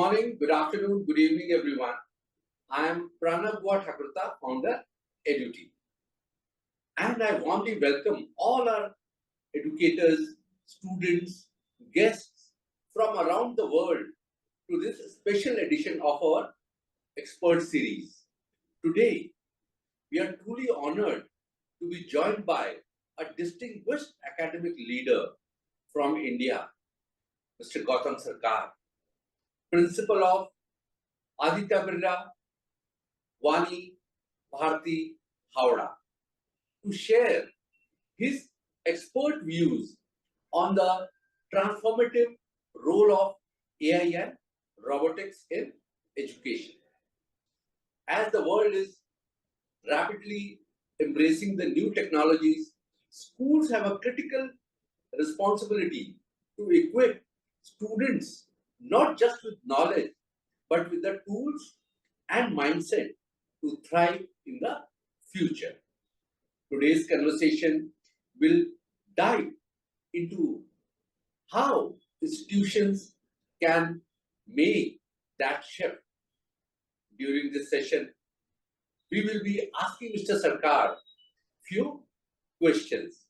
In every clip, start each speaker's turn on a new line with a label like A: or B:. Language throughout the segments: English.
A: morning, good afternoon, good evening, everyone. I am Pranav Thakurta, founder, EDU TV. And I warmly welcome all our educators, students, guests from around the world to this special edition of our expert series. Today, we are truly honored to be joined by a distinguished academic leader from India, Mr. Gautam Sarkar, Principal of Aditya Birla Vani Bharati Howrah, to share his expert views on the transformative role of AI and robotics in education. As the world is rapidly embracing the new technologies, schools have a critical responsibility to equip students not just with knowledge, but with the tools and mindset to thrive in the future. Today's conversation will dive into how institutions can make that shift. During this session, we will be asking Mr. Sarkar few questions.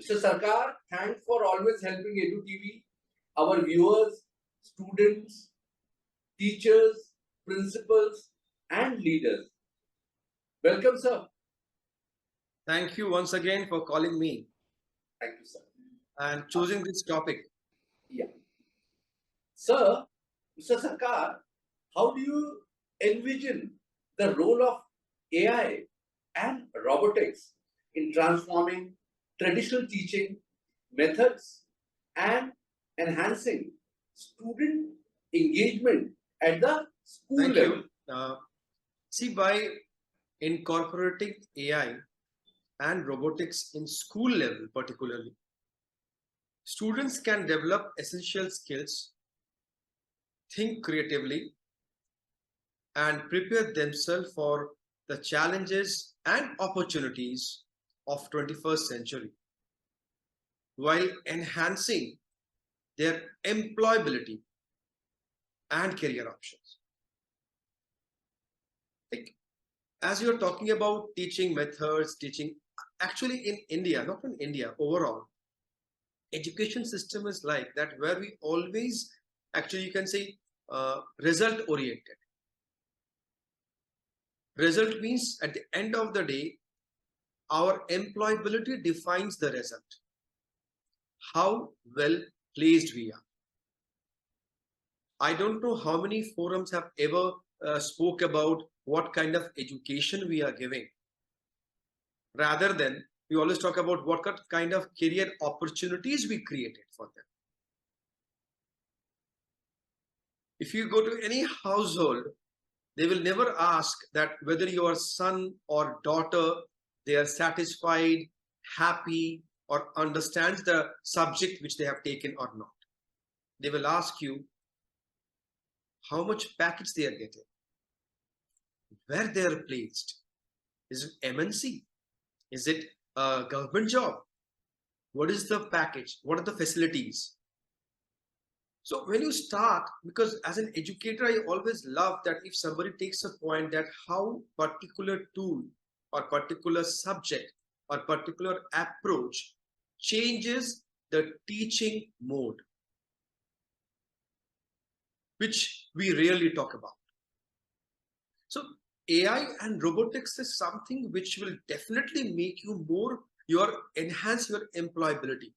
A: Mr. Sarkar, thanks for always helping EDU TV, our viewers, students, teachers, principals, and leaders. Welcome, sir.
B: Thank you once again for calling me.
A: Thank you, sir.
B: And choosing this topic.
A: Yeah. Sir, Mr. Sarkar, how do you envision the role of AI and robotics in transforming traditional teaching methods and enhancing student engagement at the school
B: Thank
A: level?
B: you. See, by incorporating AI and robotics in school level particularly, students can develop essential skills, think creatively, and prepare themselves for the challenges and opportunities of 21st century while enhancing their employability and career options. Like, as you're talking about teaching methods, actually in India, not in India, overall, education system is like that, where we always, actually you can say, result oriented. Result means at the end of the day, our employability defines the result. How well placed we are. I don't know how many forums have ever spoke about what kind of education we are giving. Rather than, we always talk about what kind of career opportunities we created for them. If you go to any household, they will never ask that whether your son or daughter, they are satisfied, happy, or understands the subject which they have taken or not. They will ask you how much package they are getting, where they are placed. Is it MNC? Is it a government job? What is the package? What are the facilities? So when you start, because as an educator, I always love that if somebody takes a point that how particular tool or particular subject or particular approach changes the teaching mode, which we rarely talk about. So AI and robotics is something which will definitely make you enhance your employability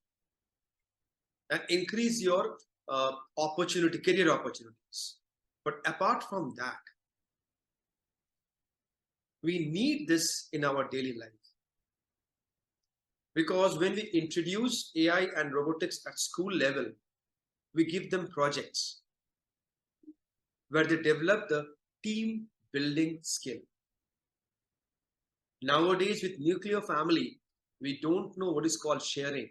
B: and increase your career opportunities. But apart from that, we need this in our daily life. Because when we introduce AI and robotics at school level, we give them projects where they develop the team building skill. Nowadays, with nuclear family, we don't know what is called sharing.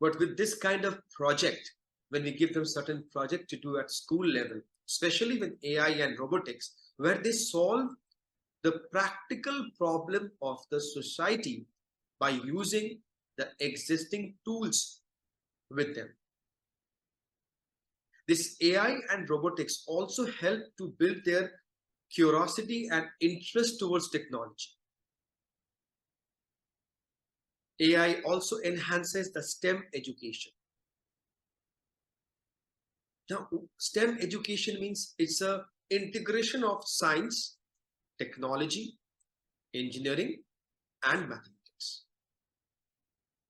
B: But with this kind of project, when we give them certain project to do at school level, especially with AI and robotics, where they solve the practical problem of the society by using the existing tools with them. This AI and robotics also help to build their curiosity and interest towards technology. AI also enhances the STEM education. Now, STEM education means it's a integration of science, technology, engineering, and mathematics.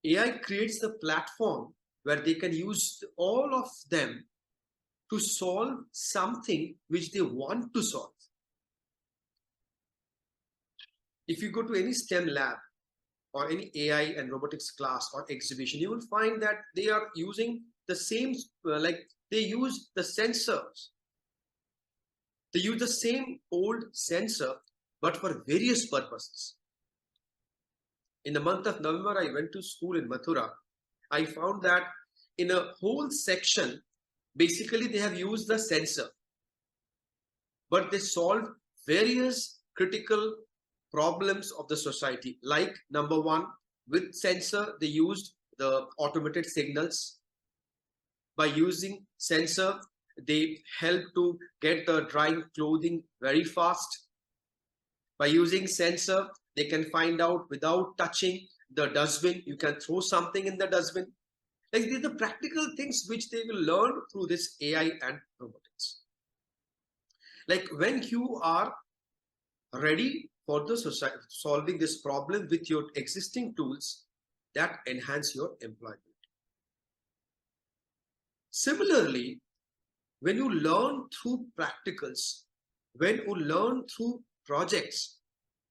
B: AI creates the platform where they can use all of them to solve something which they want to solve. If you go to any STEM lab or any AI and robotics class or exhibition, you will find that they are using the same, like they use the sensors. They use the same old sensor, but for various purposes. In the month of November, I went to school in Mathura. I found that in a whole section, basically they have used the sensor, but they solved various critical problems of the society. Like number one, with sensor, they used the automated signals. By using sensor, they help to get the drying clothing very fast. By using sensor, they can find out without touching the dustbin, you can throw something in the dustbin. Like these are the practical things which they will learn through this AI and robotics. Like when you are ready for the society, solving this problem with your existing tools, that enhance your employment. Similarly, when you learn through practicals, when you learn through projects,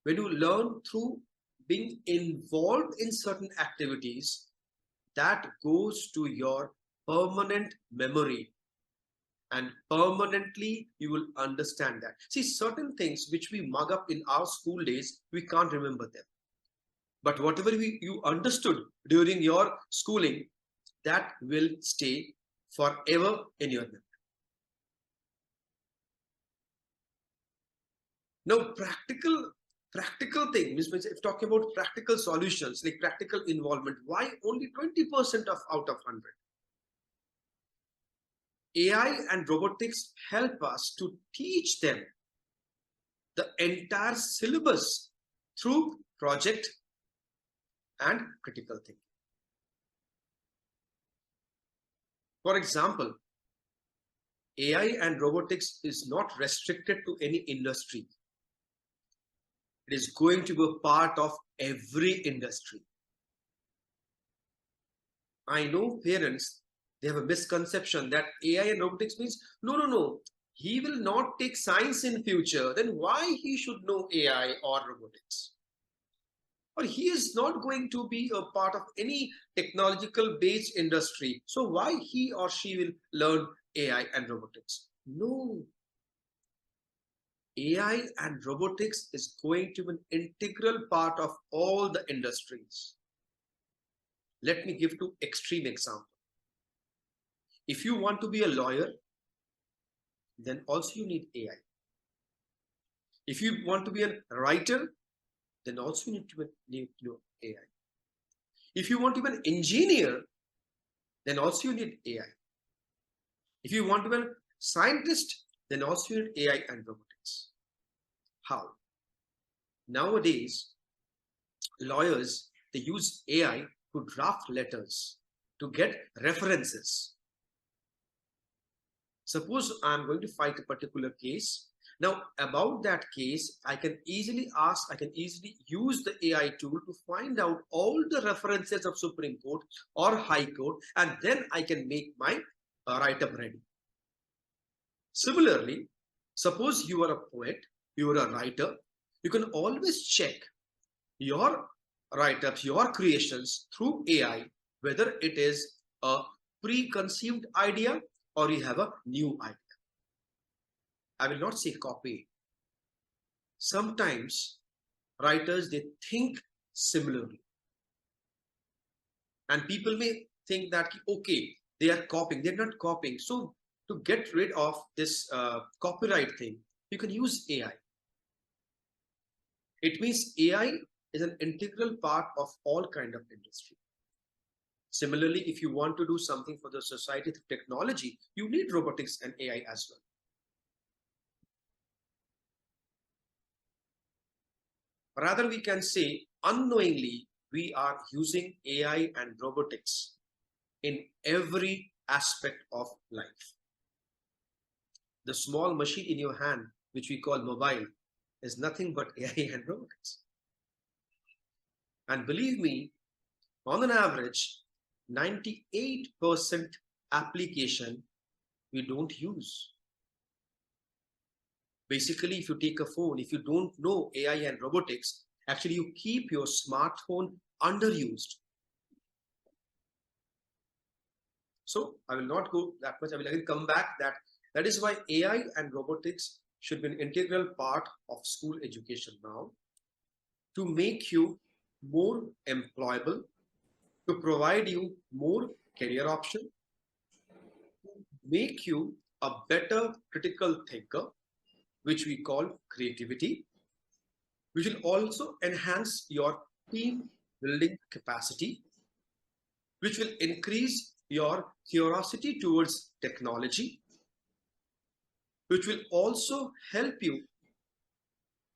B: when you learn through being involved in certain activities, that goes to your permanent memory, and permanently you will understand that. See, certain things which we mug up in our school days, we can't remember them. But whatever you understood during your schooling, that will stay forever in your memory. Now, practical thing means if talking about practical solutions, like practical involvement, why only 20% of out of 100? AI and robotics help us to teach them the entire syllabus through project and critical thinking. For example, AI and robotics is not restricted to any industry. It is going to be a part of every industry. I know parents, they have a misconception that AI and robotics means, no, he will not take science in future, then why he should know AI or robotics? Or he is not going to be a part of any technological based industry, so why he or she will learn AI and robotics? No. AI and robotics is going to be an integral part of all the industries. Let me give two extreme examples. If you want to be a lawyer, then also you need AI. If you want to be a writer, then also you need to know AI. If you want to be an engineer, then also you need AI. If you want to be a scientist, then also you need AI and robotics. How? Nowadays, lawyers, they use AI to draft letters, to get references. Suppose I'm going to fight a particular case. Now, about that case, I can easily use the AI tool to find out all the references of Supreme Court or High Court, and then I can make my write-up ready. Similarly, suppose you are a poet, you are a writer, you can always check your write-ups, your creations through AI, whether it is a preconceived idea or you have a new idea. I will not say copy. Sometimes writers, they think similarly. And people may think that, okay, they are copying. They're not copying. So to get rid of this copyright thing, you can use AI. It means AI is an integral part of all kind of industry. Similarly, if you want to do something for the society through technology, you need robotics and AI as well. Rather, we can say unknowingly, we are using AI and robotics in every aspect of life. The small machine in your hand, which we call mobile, is nothing but AI and robotics. And believe me, on an average, 98% application we don't use. Basically, if you take a phone, if you don't know AI and robotics, actually you keep your smartphone underused. So I will not go that much. I will again come back that is why AI and robotics should be an integral part of school education now, to make you more employable, to provide you more career option, to make you a better critical thinker, which we call creativity, which will also enhance your team building capacity, which will increase your curiosity towards technology, which will also help you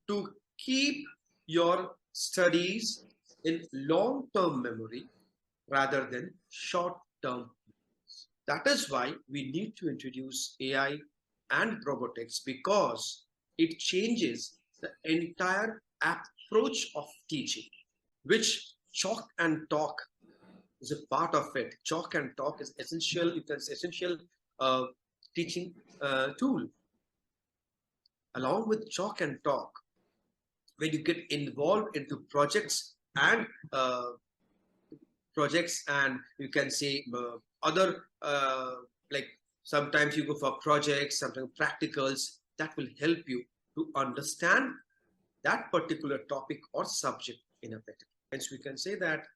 B: to keep your studies in long-term memory rather than short-term. That is why we need to introduce AI and robotics, because it changes the entire approach of teaching, which chalk and talk is a part of it. Chalk and talk is essential, essential teaching tool. Along with chalk and talk, when you get involved into projects and you can say other like sometimes you go for projects, sometimes practicals, that will help you to understand that particular topic or subject in a better. Hence, we can say that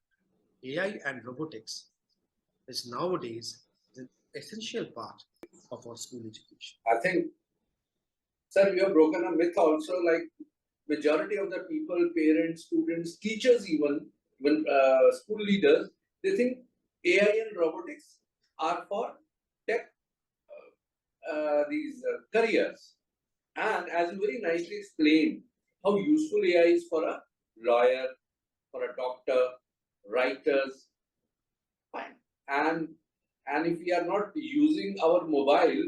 B: AI and robotics is nowadays an essential part of our school education.
A: I think, sir, we have broken a myth also, like majority of the people, parents, students, teachers, even school leaders, they think AI and robotics are for tech these careers. And as you very nicely explained, how useful AI is for a lawyer, for a doctor, writers, fine. And if we are not using our mobile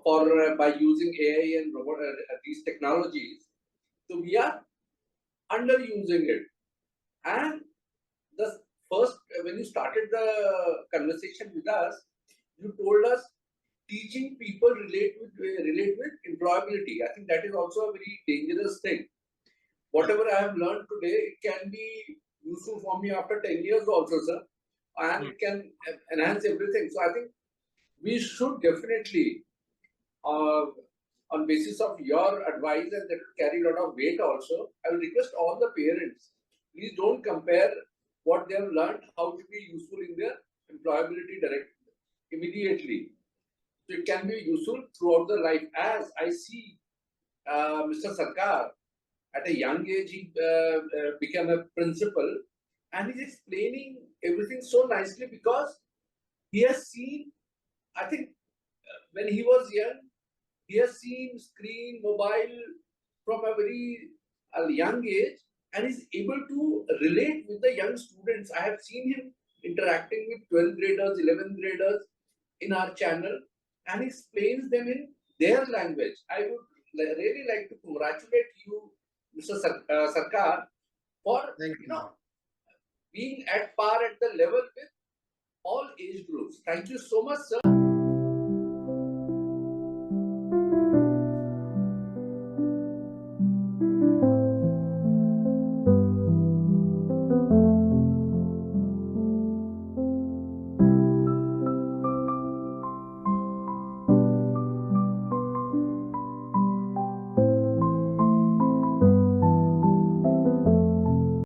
A: for by using AI and these technologies, so we are underusing it. And the first, when you started the conversation with us, you told us teaching people relate with employability. I think that is also a very dangerous thing. Whatever I have learned today, it can be useful for me after 10 years also, sir, and it can enhance everything. So I think we should definitely, on basis of your advice, and that will carry a lot of weight also, I will request all the parents, please don't compare what they have learned, how to be useful in their employability immediately. So it can be useful throughout the life. As I see Mr. Sarkar, at a young age, he became a principal, and he's explaining everything so nicely because he has seen, I think, when he was young, he has seen screen, mobile from a very young age, and is able to relate with the young students. I have seen him interacting with 12th graders, 11th graders in our channel, and explains them in their language. I would really like to congratulate you, Mr. Sarkar, for being at par at the level with all age groups. Thank you so much, sir.